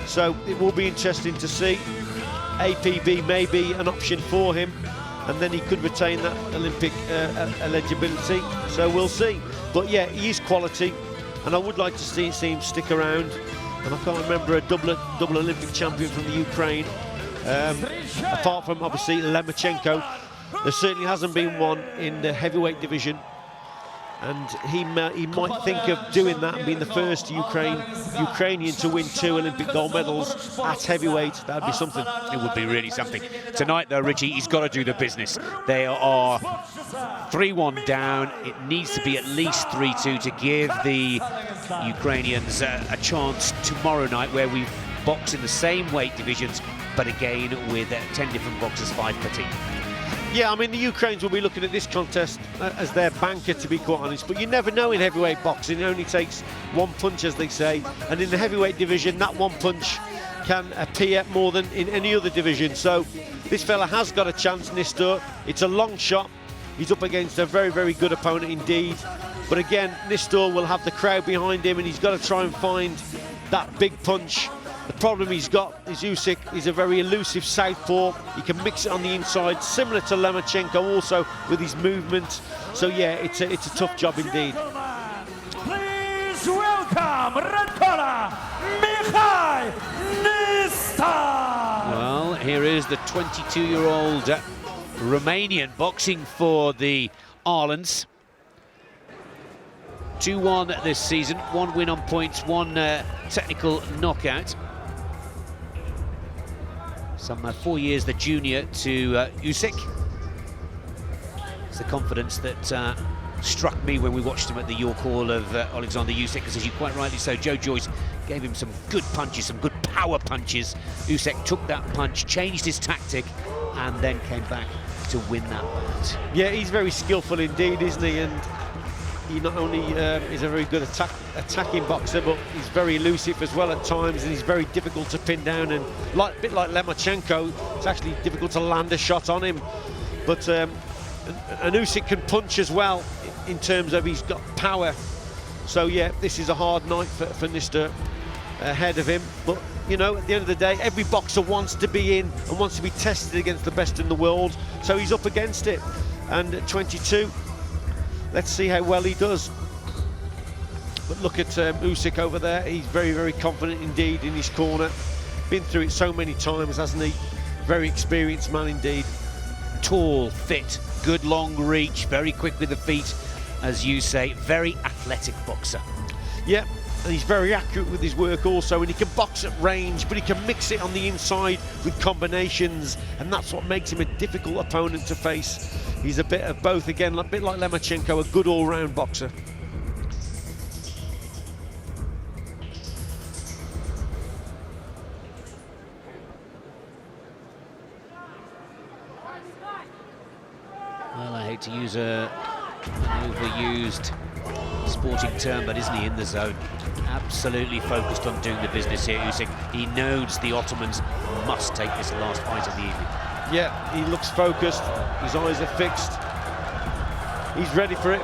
So it will be interesting to see. APB may be an option for him, and then he could retain that Olympic eligibility. So we'll see. But yeah, he is quality, and I would like to see him stick around. And I can't remember a double Olympic champion from the Ukraine, apart from obviously Lemachenko. There certainly hasn't been one in the heavyweight division, and he might think of doing that and being the first Ukrainian to win 2 Olympic gold medals at heavyweight. That'd be something. It would be really something. Tonight, though, Richie, he's got to do the business. They are 3-1 down. It needs to be at least 3-2 to give the Ukrainians a chance tomorrow night, where we box in the same weight divisions, but again with 10 different boxers, 5 per team. Yeah, I mean, the Ukrainians will be looking at this contest as their banker, to be quite honest, but you never know in heavyweight boxing. It only takes one punch, as they say, and in the heavyweight division, that one punch can appear more than in any other division. So this fella has got a chance, NISTOR. It's a long shot. He's up against a very, very good opponent indeed. But again, NISTOR will have the crowd behind him, and he's got to try and find that big punch. The problem he's got is USYK is a very elusive southpaw. He can mix it on the inside, similar to Lemachenko also with his movement. So yeah, it's a tough job indeed. Please welcome red corner, Mihai NISTOR. Well, here is the 22-year-old Romanian boxing for the Arlans. 2-1 this season, 1 win on points, 1 technical knockout. Some 4 years the junior to USYK. It's the confidence that struck me when we watched him at the York Hall of Oleksandr USYK, because as you quite rightly so, Joe Joyce gave him some good punches, some good power punches. USYK took that punch, changed his tactic, and then came back to win that bout. Yeah, he's very skillful indeed, isn't he? And he not only is a very good attacking boxer, but he's very elusive as well at times, and he's very difficult to pin down. And a bit like Lemachenko, it's actually difficult to land a shot on him. But and USYK can punch as well, in terms of he's got power. So yeah, this is a hard night for NISTOR ahead of him. But you know, at the end of the day, every boxer wants to be in and wants to be tested against the best in the world. So he's up against it. And at 22, let's see how well he does. But look at USYK over there. He's very, very confident indeed in his corner. Been through it so many times, hasn't he? Very experienced man indeed. Tall, fit, good long reach, very quick with the feet, as you say. Very athletic boxer. Yeah, and he's very accurate with his work also, and he can box at range, but he can mix it on the inside with combinations, and that's what makes him a difficult opponent to face. He's a bit of both, again, a bit like Lemachenko, a good all-round boxer. Well, I hate to use an overused sporting term, but isn't he in the zone? Absolutely focused on doing the business here, USYK. He knows the Otamans must take this last fight of the evening. Yeah, he looks focused, his eyes are fixed, he's ready for it.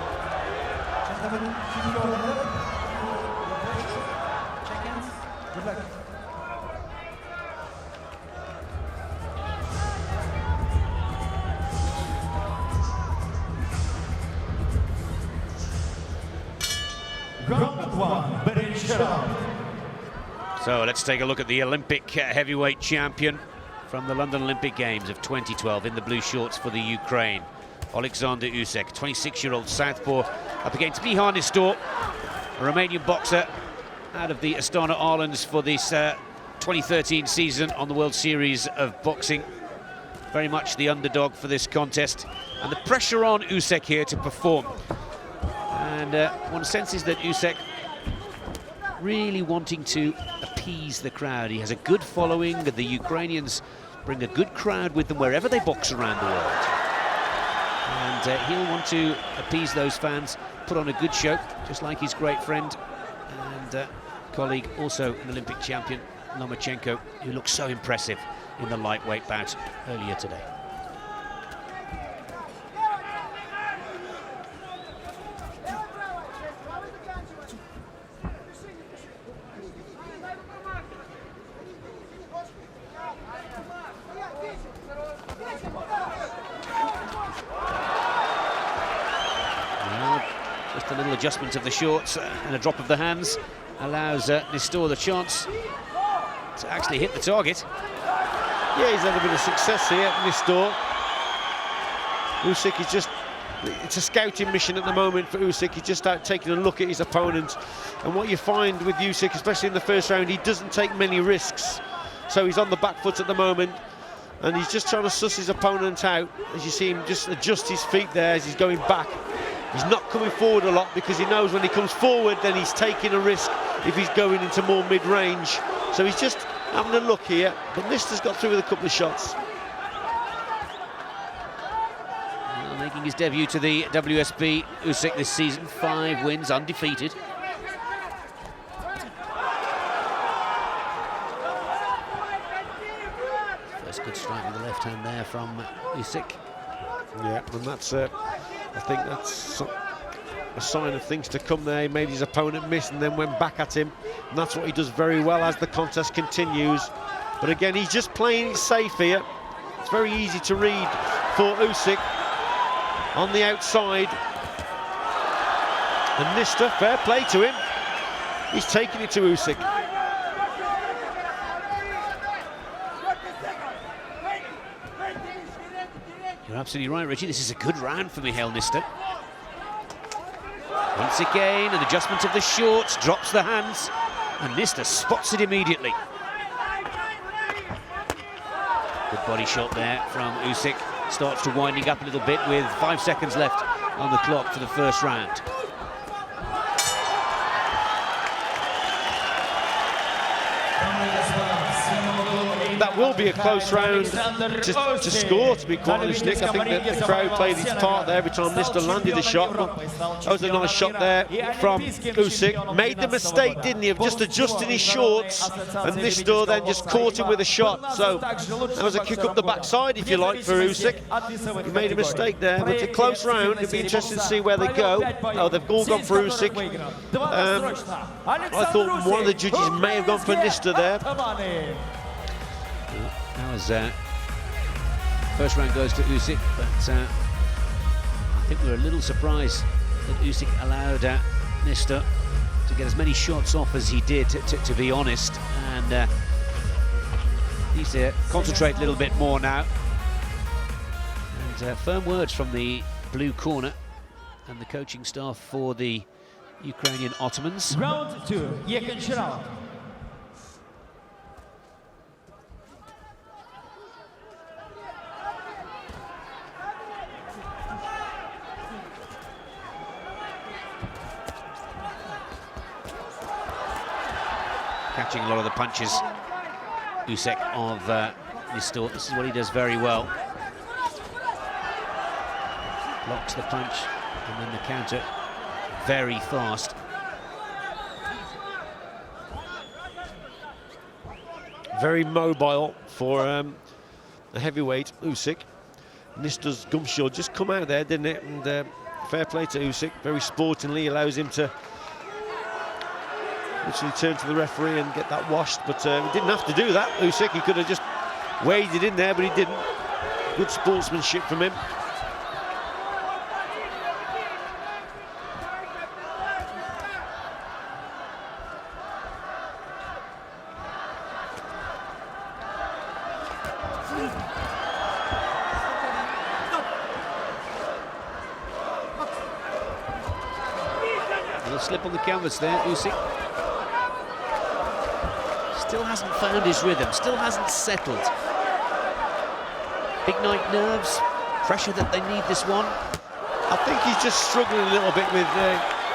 So let's take a look at the Olympic heavyweight champion from the London Olympic Games of 2012 in the blue shorts for the Ukraine. Oleksandr USYK, 26-year-old southpaw, up against Mihai NISTOR, a Romanian boxer out of the Astana Arlans for this 2013 season on the World Series of Boxing. Very much the underdog for this contest. And the pressure on USYK here to perform. And one senses that USYK really wanting to appease the crowd. He has a good following. The Ukrainians bring a good crowd with them wherever they box around the world. And he'll want to appease those fans, put on a good show, just like his great friend and colleague, also an Olympic champion, Lomachenko, who looked so impressive in the lightweight bout earlier today. a little adjustment of the shorts and a drop of the hands allows NISTOR the chance to actually hit the target. Yeah, he's had a bit of success here, NISTOR. USYK is just, it's a scouting mission at the moment for USYK. He's just out taking a look at his opponent. And what you find with USYK, especially in the first round, he doesn't take many risks. So he's on the back foot at the moment. And he's just trying to suss his opponent out. As you see him just adjust his feet there as he's going back. He's not coming forward a lot because he knows when he comes forward, then he's taking a risk if he's going into more mid-range. So he's just having a look here. But NISTOR's got through with a couple of shots. Making his debut to the WSB, USYK this season, 5 wins, undefeated. First good strike with the left hand there from USYK. Yeah, and that's, I think that's a sign of things to come there. He made his opponent miss and then went back at him. And that's what he does very well as the contest continues. But again, he's just playing it safe here. It's very easy to read for USYK on the outside. And NISTOR, fair play to him. He's taking it to USYK. You're absolutely right, Richie. This is a good round for Mihai NISTOR. Once again, an adjustment of the shorts, drops the hands, and NISTOR spots it immediately. Good body shot there from USYK. Starts to winding up a little bit with 5 seconds left on the clock for the first round. That will be a close round to score, to be quite honest, Nick. I think that the crowd played its part there every time NISTOR landed a shot. That was a nice shot there from USYK. Made the mistake, didn't he, of just adjusting his shorts, and NISTOR then just caught him with a shot. So that was a kick up the backside, if you like, for USYK. He made a mistake there, but it's a close round. It'll be interesting to see where they go. Oh, they've all gone for USYK. I thought one of the judges may have gone for NISTOR there. That was first round goes to USYK, but I think we're a little surprised that USYK allowed NISTOR to get as many shots off as he did, to be honest, and needs to concentrate a little bit more now. And firm words from the blue corner and the coaching staff for the Ukrainian Otamans. Round 2, second round. Catching a lot of the punches, USYK of NISTOR. This is what he does very well. Blocks the punch and then the counter very fast. Very mobile for a heavyweight, USYK. NISTOR's gumshoe just come out there, didn't it? And fair play to USYK. Very sportingly allows him to literally turn to the referee and get that washed, but he didn't have to do that, USYK. He could have just waded in there, but he didn't. Good sportsmanship from him. A little slip on the canvas there, USYK. Still hasn't found his rhythm, still hasn't settled. Big night nerves, pressure that they need this one. I think he's just struggling a little bit with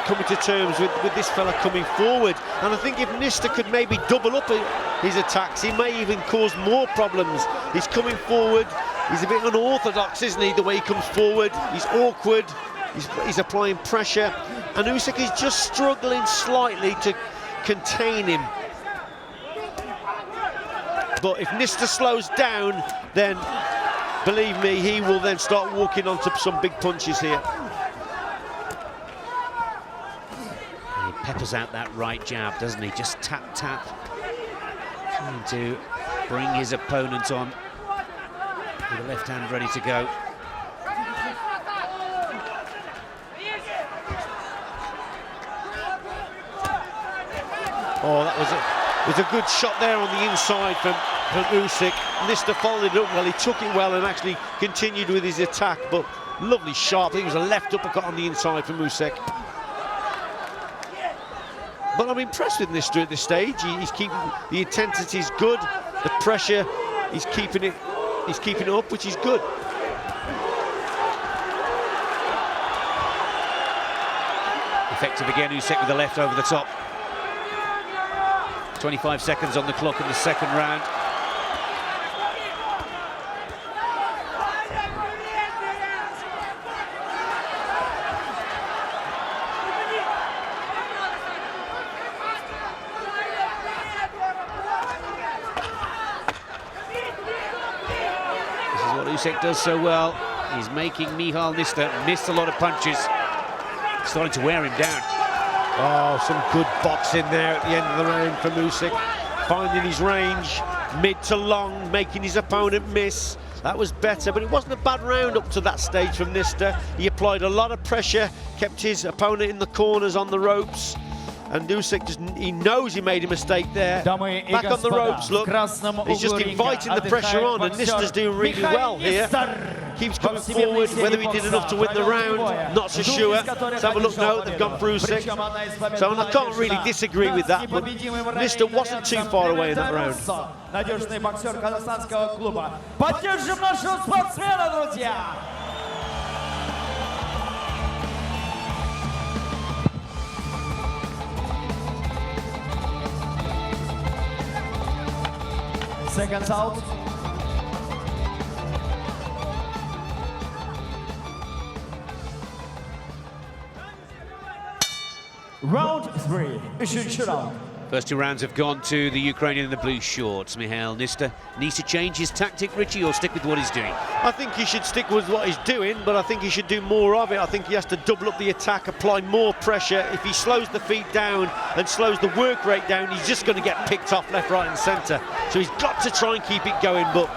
coming to terms with this fella coming forward. And I think if NISTOR could maybe double up his attacks, he may even cause more problems. He's coming forward, he's a bit unorthodox, isn't he, the way he comes forward. He's awkward, he's applying pressure. And USYK is just struggling slightly to contain him. But if NISTOR slows down, then believe me, he will then start walking onto some big punches here. He peppers out that right jab, doesn't he? Just tap, tap. Trying to bring his opponent on with the left hand ready to go. Oh, that was a good shot there on the inside from USYK. NISTOR followed it up well, he took it well and actually continued with his attack, but lovely sharp. I think it was a left uppercut on the inside from USYK. But I'm impressed with NISTOR at this stage. He's keeping the intensity's good, the pressure, he's keeping it up, which is good. Effective again, USYK with the left over the top. 25 seconds on the clock in the second round. This is what USYK does so well. He's making Mihai NISTOR miss a lot of punches. Starting to wear him down. Oh, some good boxing there at the end of the round from USYK. Finding his range, mid to long, making his opponent miss. That was better, but it wasn't a bad round up to that stage from NISTOR. He applied a lot of pressure, kept his opponent in the corners on the ropes. And USYK, he knows he made a mistake there. Back on the ropes, look. He's just inviting the pressure on, and NISTOR's doing really well here. Keeps coming forward, whether he did enough to win the round, not so sure. Let's have a look now, they've gone for USYK. So and I can't really disagree with that, but NISTOR wasn't too far away in that round. Надежный боксер казахстанского клуба. Поддержим нашего спортсмена, друзья! Seconds out. Round 3, üçüncü round. First 2 rounds have gone to the Ukrainian in the blue shorts. Mihai NISTOR needs to change his tactic, Richie, or stick with what he's doing? I think he should stick with what he's doing, but I think he should do more of it. I think he has to double up the attack, apply more pressure. If he slows the feet down and slows the work rate down, he's just going to get picked off left, right and centre. So he's got to try and keep it going, but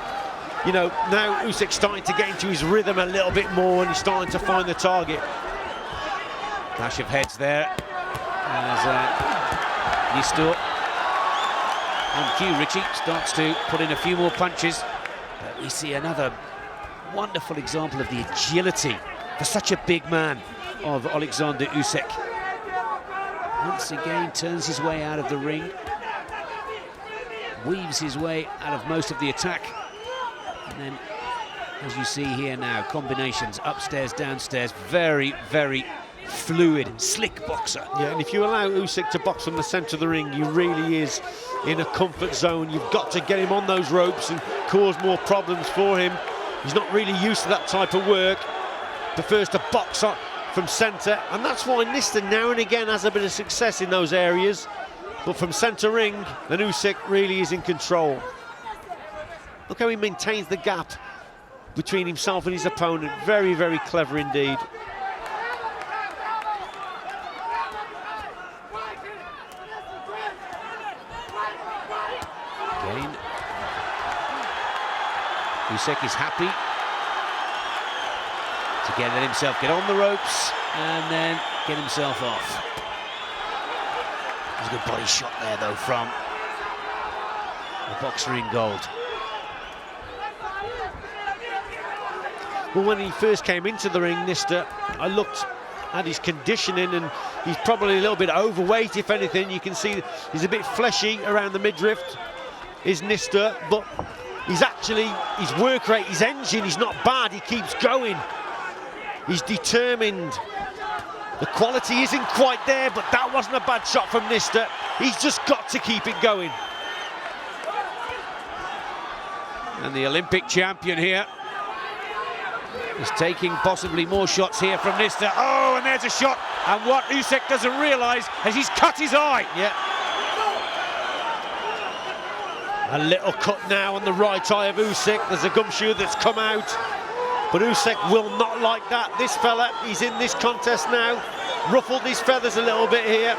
you know, now USYK's starting to get into his rhythm a little bit more and he's starting to find the target. Clash of heads there as NISTOR on cue, Richie, starts to put in a few more punches. But we see another wonderful example of the agility for such a big man of Oleksandr USYK. Once again turns his way out of the ring, weaves his way out of most of the attack, and then, as you see here now, combinations upstairs, downstairs, very, very fluid, slick boxer. Yeah, and if you allow USYK to box from the centre of the ring, he really is in a comfort zone. You've got to get him on those ropes and cause more problems for him. He's not really used to that type of work. Prefers to box up from centre, and that's why NISTOR now and again has a bit of success in those areas. But from centre ring, then USYK really is in control. Look how he maintains the gap between himself and his opponent. Very, very clever indeed. Again, USYK is happy to let himself get on the ropes and then get himself off. There's a good body shot there though from the boxer in gold. Well, when he first came into the ring, NISTOR, I looked at his conditioning and he's probably a little bit overweight, if anything. You can see he's a bit fleshy around the midriff, is NISTOR, but he's actually, his work rate, his engine is not bad. He keeps going. He's determined. The quality isn't quite there, but that wasn't a bad shot from NISTOR. He's just got to keep it going. And the Olympic champion here is taking possibly more shots here from NISTOR. Oh, and there's a shot. And what USYK doesn't realise is he's cut his eye. Yeah. A little cut now on the right eye of USYK. There's a gumshoe that's come out. But USYK will not like that. This fella, he's in this contest now. Ruffled his feathers a little bit here.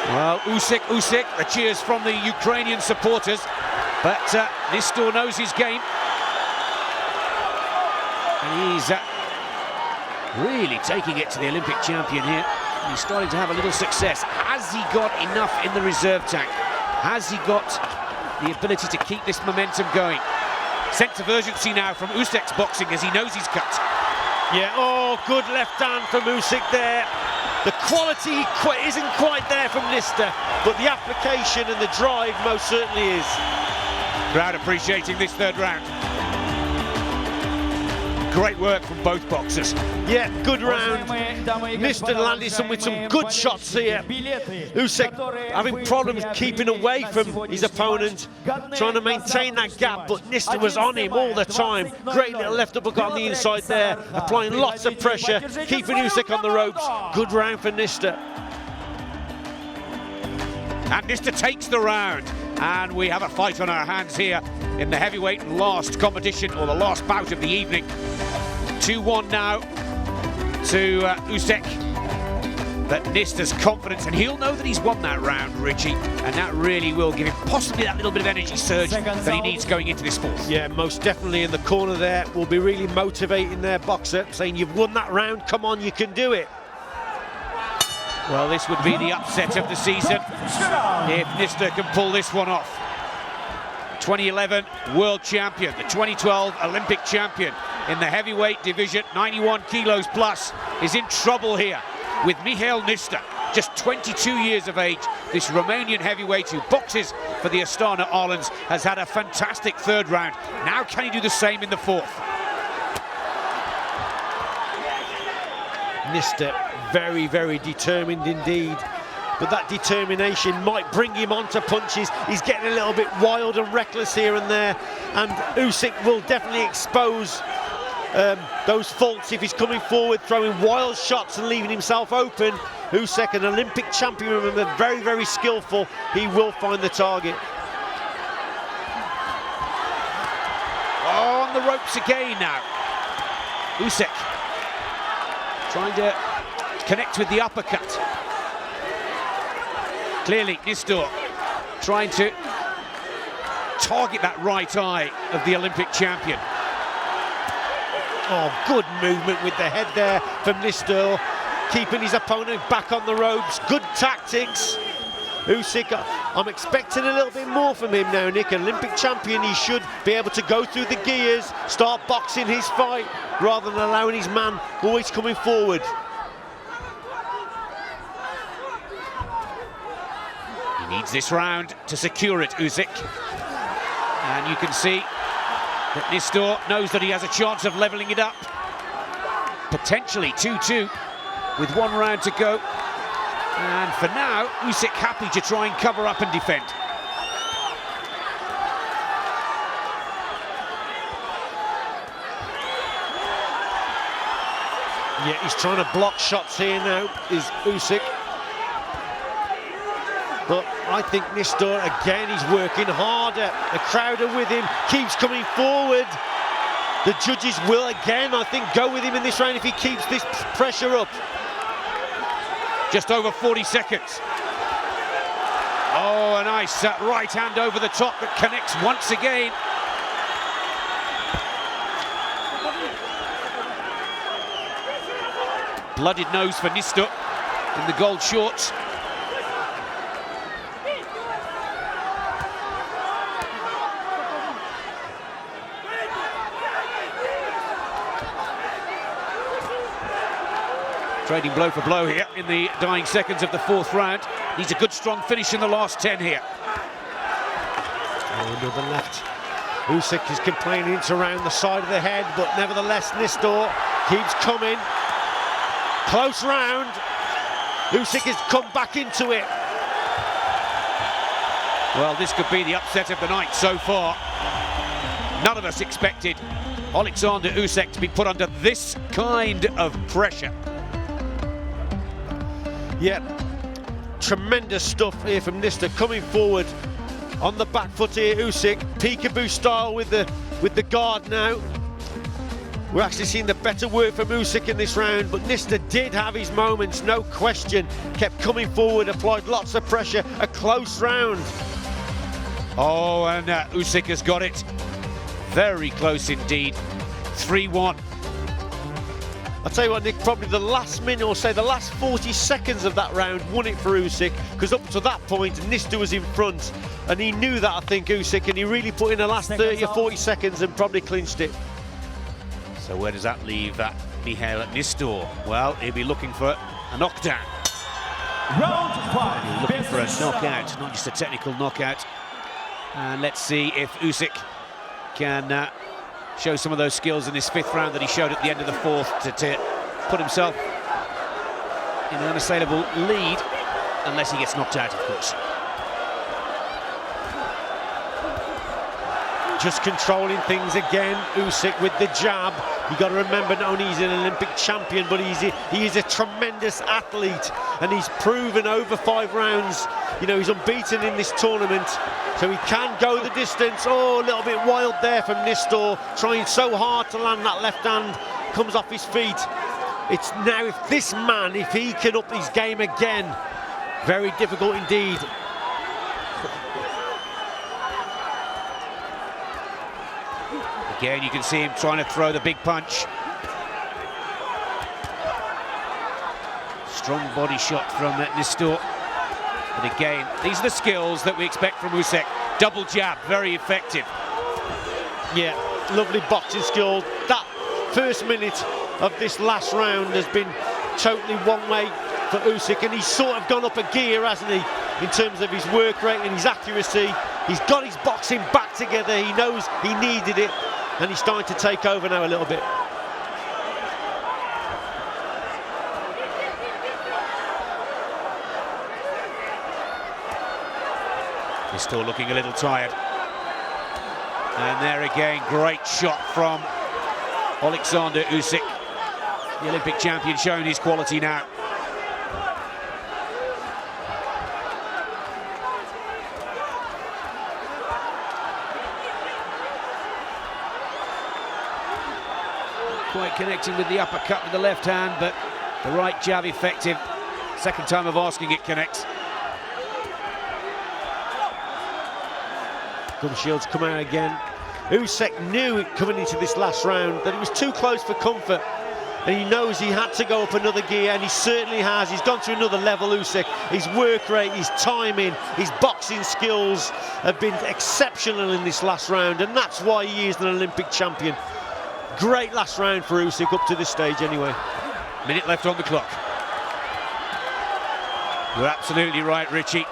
Well, USYK, the cheers from the Ukrainian supporters. But NISTOR knows his game. And he's really taking it to the Olympic champion here. He's starting to have a little success. Has he got enough in the reserve tank? Has he got the ability to keep this momentum going? Sense of urgency now from USYK's boxing as he knows he's cut. Yeah, oh, good left hand from USYK there. The quality isn't quite there from NISTOR, but the application and the drive most certainly is. Crowd appreciating this third round. Great work from both boxers. Yeah, good round. NISTOR landed with some good shots here. USYK having problems keeping away from his opponent, trying to maintain that gap, but NISTOR was on him all the time. Great little left uppercut on the inside there, applying lots of pressure, keeping USYK on the ropes. Good round for NISTOR. And NISTOR takes the round. And we have a fight on our hands here in the heavyweight last competition, or the last bout of the evening. 2-1 now to USYK. But NISTOR's confidence, and he'll know that he's won that round, Richie, and that really will give him possibly that little bit of energy surge that he needs going into this fourth. Yeah, most definitely in the corner there will be really motivating their boxer, saying you've won that round, come on, you can do it. Well, this would be the upset of the season if NISTOR can pull this one off. 2011 world champion, the 2012 Olympic champion in the heavyweight division, 91 kilos plus, is in trouble here with Mihai NISTOR, just 22 years of age. This Romanian heavyweight who boxes for the Astana Arlans has had a fantastic third round. Now can he do the same in the fourth? NISTOR very, very determined indeed, but that determination might bring him onto punches. He's getting a little bit wild and reckless here and there, and USYK will definitely expose those faults if he's coming forward, throwing wild shots and leaving himself open. USYK, an Olympic champion, remember, very, very skillful. He will find the target. On the ropes again now. USYK trying to connect with the uppercut. Clearly NISTOR trying to target that right eye of the Olympic champion. Oh, good movement with the head there from NISTOR, keeping his opponent back on the ropes. Good tactics. USYK, I'm expecting a little bit more from him now, Nick. Olympic champion, he should be able to go through the gears, start boxing his fight, rather than allowing his man always coming forward. He needs this round to secure it, USYK. And you can see that NISTOR knows that he has a chance of levelling it up. Potentially 2-2 with one round to go. And for now, USYK happy to try and cover up and defend. Yeah, he's trying to block shots here now, is USYK. But I think NISTOR, again, he's working harder. The crowd are with him, keeps coming forward. The judges will, again, I think, go with him in this round if he keeps this pressure up. Just over 40 seconds. Oh, a nice right hand over the top that connects once again. Blooded nose for NISTOR in the gold shorts. Trading blow for blow here in the dying seconds of the fourth round. Needs a good strong finish in the last 10 here. Oh, another left. USYK is complaining it's around the side of the head, but nevertheless NISTOR keeps coming. Close round. USYK has come back into it. Well, this could be the upset of the night so far. None of us expected Oleksandr Usyk to be put under this kind of pressure. Yeah, tremendous stuff here from NISTOR, coming forward on the back foot here. USYK, peekaboo style with the guard now. We're actually seeing the better work from USYK in this round, but NISTOR did have his moments, no question. Kept coming forward, applied lots of pressure, a close round. Oh, and Usyk has got it. Very close indeed. 3-1. I'll tell you what, Nick, probably the last minute, or say the last 40 seconds of that round won it for USYK, because up to that point, NISTOR was in front, and he knew that, I think, USYK, and he really put in the last 30 or 40 seconds and probably clinched it. So where does that leave Mihai at NISTOR? Well, he'll be looking for a knockdown. Round 5. Looking for a knockout, not just a technical knockout. And let's see if USYK can show some of those skills in this 5th round that he showed at the end of the 4th to put himself in an unassailable lead, unless he gets knocked out, of course. Just controlling things again, USYK with the jab. You've got to remember, not only he's an Olympic champion, but he is a tremendous athlete, and he's proven over 5 rounds, you know, he's unbeaten in this tournament, so he can go the distance. Oh, a little bit wild there from NISTOR, trying so hard to land that left hand, comes off his feet. It's now, if this man, if he can up his game again, very difficult indeed. Again, you can see him trying to throw the big punch. Strong body shot from NISTOR. But again, these are the skills that we expect from USYK. Double jab, very effective. Yeah, lovely boxing skills. That first minute of this last round has been totally one way for USYK, and he's sort of gone up a gear, hasn't he, in terms of his work rate and his accuracy. He's got his boxing back together. He knows he needed it, and he's starting to take over now a little bit. He's still looking a little tired. And there again, great shot from Oleksandr USYK. The Olympic champion showing his quality now. Quite connecting with the uppercut with the left hand, but the right jab effective. Second time of asking, it connects. Gum shields come out again. USYK knew coming into this last round that it was too close for comfort, and he knows he had to go up another gear, and he certainly has. He's gone to another level, USYK. His work rate, his timing, his boxing skills have been exceptional in this last round, and that's why he is an Olympic champion. Great last round for USYK up to this stage anyway. Minute left on the clock. You're absolutely right, Richie.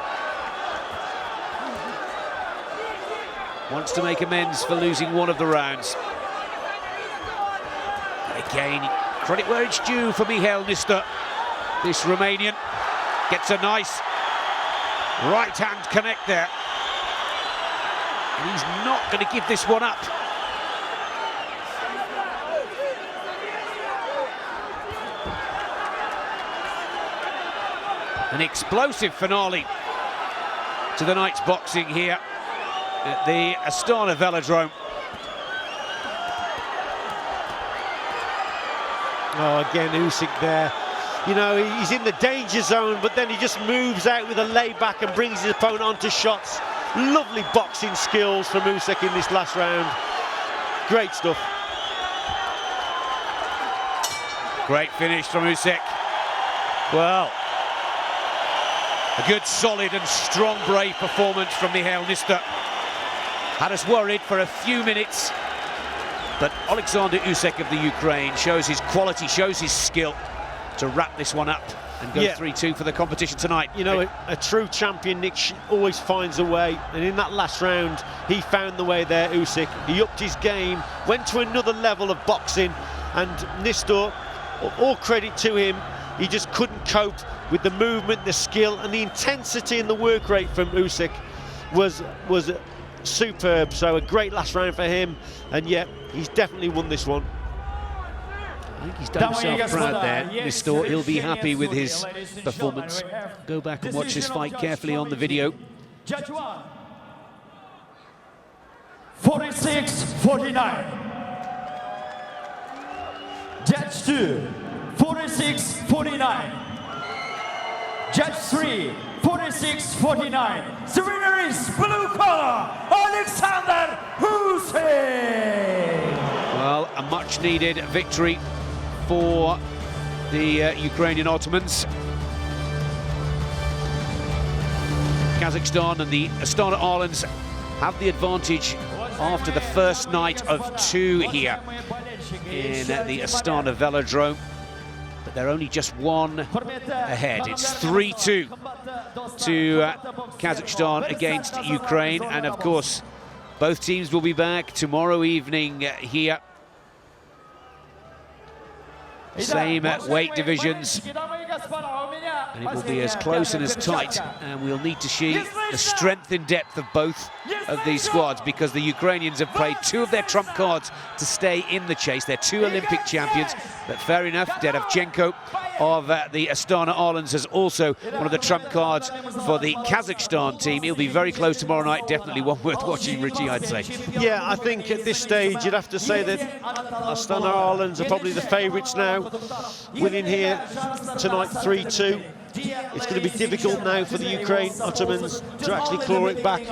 Wants to make amends for losing one of the rounds. And again, credit where it's due for Mihai NISTOR. This Romanian gets a nice right hand connect there. And he's not going to give this one up. An explosive finale to the night's boxing here at the Astana VELODROME. Oh, again, USYK there. You know, he's in the danger zone, but then he just moves out with a layback and brings his opponent onto shots. Lovely boxing skills from USYK in this last round. Great stuff. Great finish from USYK. Well, a good, solid and strong, brave performance from Mihai NISTOR. Had us worried for a few minutes, but Oleksandr USYK of the Ukraine shows his quality, shows his skill to wrap this one up and go 3-2 for the competition tonight. You know, a true champion, Nick, always finds a way, and in that last round, he found the way there, USYK. He upped his game, went to another level of boxing, and NISTOR, all credit to him, he just couldn't cope with the movement, the skill, and the intensity and the work rate from USYK was superb. So a great last round for him, and yeah, he's definitely won this one. I think he's done himself proud there, NISTOR. He'll be happy with his performance. Go back and watch this fight carefully on the video. Judge 1, 46-49. Judge 2, 46-49. Judge 3, 46-49. The winner is blue collar, Oleksandr USYK. Well, a much-needed victory for the Ukrainian Otamans. Kazakhstan and the Astana Arlans have the advantage after the first night of 2 here in the Astana Velodrome. But they're only just 1 ahead. It's 3-2 to Kazakhstan against Ukraine. And of course, both teams will be back tomorrow evening here. Same weight divisions, and it will be as close and as tight, and we'll need to see the strength in depth of both of these squads, because the Ukrainians have played 2 of their trump cards to stay in the chase. They're 2 Olympic champions, but fair enough, Dedovchenko of the Astana Arlans is also one of the trump cards for the Kazakhstan team. He'll be very close tomorrow night, definitely one worth watching, Richie, I'd say. Yeah, I think at this stage you'd have to say that Astana Arlans are probably the favourites now, winning here tonight 3-2. It's going to be difficult now for the Ukraine Otamans to actually claw it back.